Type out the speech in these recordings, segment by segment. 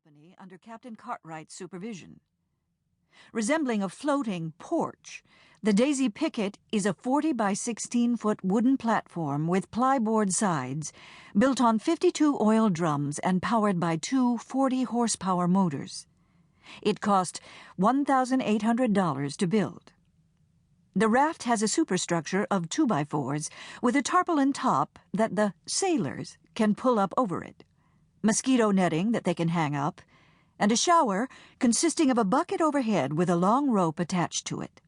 company under Captain Cartwright's supervision. Resembling a floating porch, the Daisy Picket is a 40 by 16-foot wooden platform with plyboard sides, built on 52 oil drums and powered by two 40-horsepower motors. It cost $1,800 to build. The raft has a superstructure of 2x4s with a tarpaulin top that the sailors can pull up over it, mosquito netting that they can hang up, and a shower consisting of a bucket overhead with a long rope attached to it.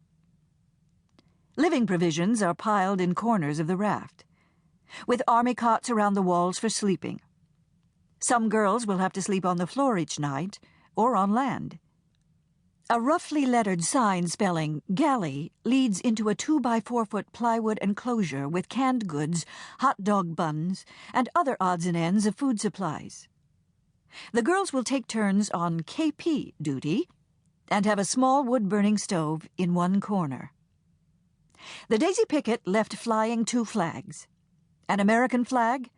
Living provisions are piled in corners of the raft, with army cots around the walls for sleeping. Some girls will have to sleep on the floor each night, or on land. A roughly lettered sign spelling galley leads into a 2x4-foot plywood enclosure with canned goods, hot dog buns, and other odds and ends of food supplies. The girls will take turns on KP duty and have a small wood-burning stove in one corner. The Daisy Picket left flying two flags, an American flag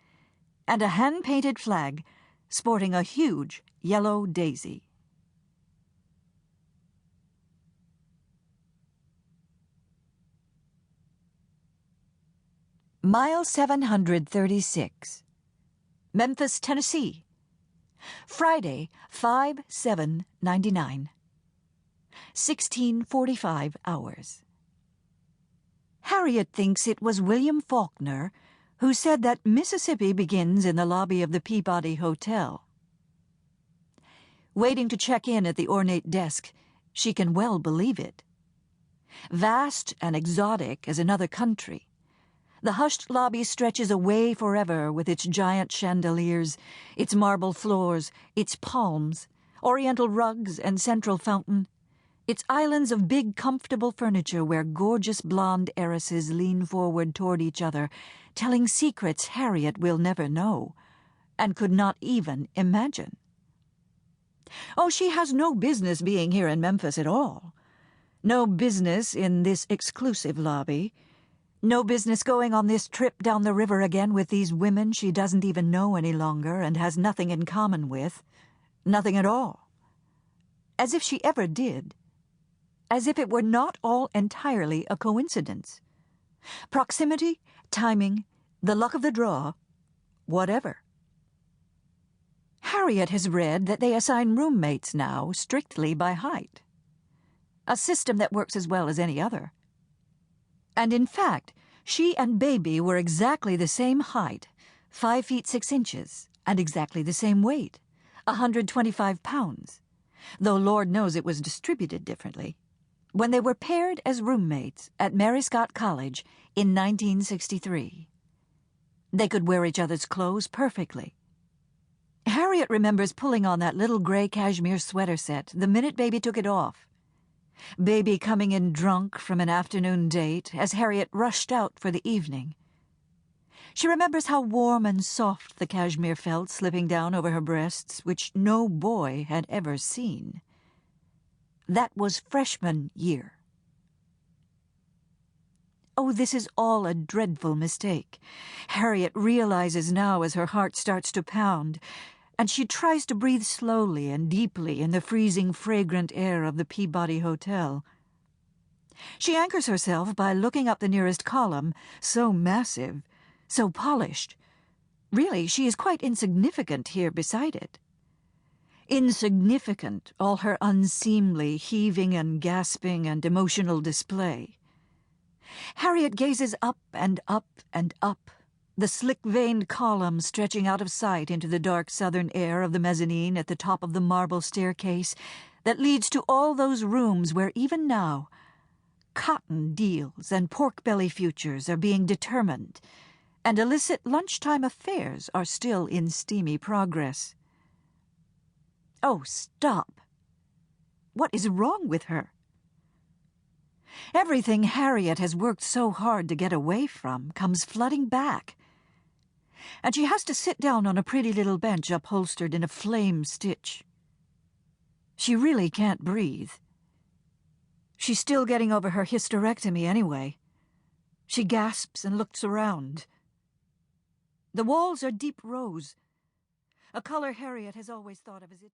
and a hand-painted flag sporting a huge yellow daisy. Mile 736, Memphis, Tennessee. Friday, 5/7/99. 16:45 hours. Harriet thinks it was William Faulkner who said that Mississippi begins in the lobby of the Peabody Hotel. Waiting to check in at the ornate desk, she can well believe it. Vast and exotic as another country, the hushed lobby stretches away forever with its giant chandeliers, its marble floors, its palms, oriental rugs and central fountain, its islands of big, comfortable furniture where gorgeous blonde heiresses lean forward toward each other, telling secrets Harriet will never know, and could not even imagine. Oh, she has no business being here in Memphis at all. No business in this exclusive lobby. No business going on this trip down the river again with these women she doesn't even know any longer and has nothing in common with. Nothing at all. As if she ever did. As if it were not all entirely a coincidence. Proximity, timing, the luck of the draw, whatever. Harriet has read that they assign roommates now strictly by height. A system that works as well as any other. And in fact, she and Baby were exactly the same height, 5 feet 6 inches, and exactly the same weight, 125 pounds, though Lord knows it was distributed differently, when they were paired as roommates at Mary Scott College in 1963. They could wear each other's clothes perfectly. Harriet remembers pulling on that little gray cashmere sweater set the minute Baby took it off. Baby coming in drunk from an afternoon date as Harriet rushed out for the evening. She remembers how warm and soft the cashmere felt slipping down over her breasts, which no boy had ever seen. That was freshman year. Oh, this is all a dreadful mistake. Harriet realizes now as her heart starts to pound, and she tries to breathe slowly and deeply in the freezing, fragrant air of the Peabody Hotel. She anchors herself by looking up the nearest column, so massive, so polished. Really, she is quite insignificant here beside it. Insignificant, all her unseemly heaving and gasping and emotional display. Harriet gazes up and up and up, the slick-veined column stretching out of sight into the dark southern air of the mezzanine at the top of the marble staircase that leads to all those rooms where even now cotton deals and pork belly futures are being determined, and illicit lunchtime affairs are still in steamy progress. Oh, stop! What is wrong with her? Everything Harriet has worked so hard to get away from comes flooding back, and she has to sit down on a pretty little bench upholstered in a flame stitch. She really can't breathe. She's still getting over her hysterectomy anyway. She gasps and looks around. The walls are deep rose, a color Harriet has always thought of as Italian.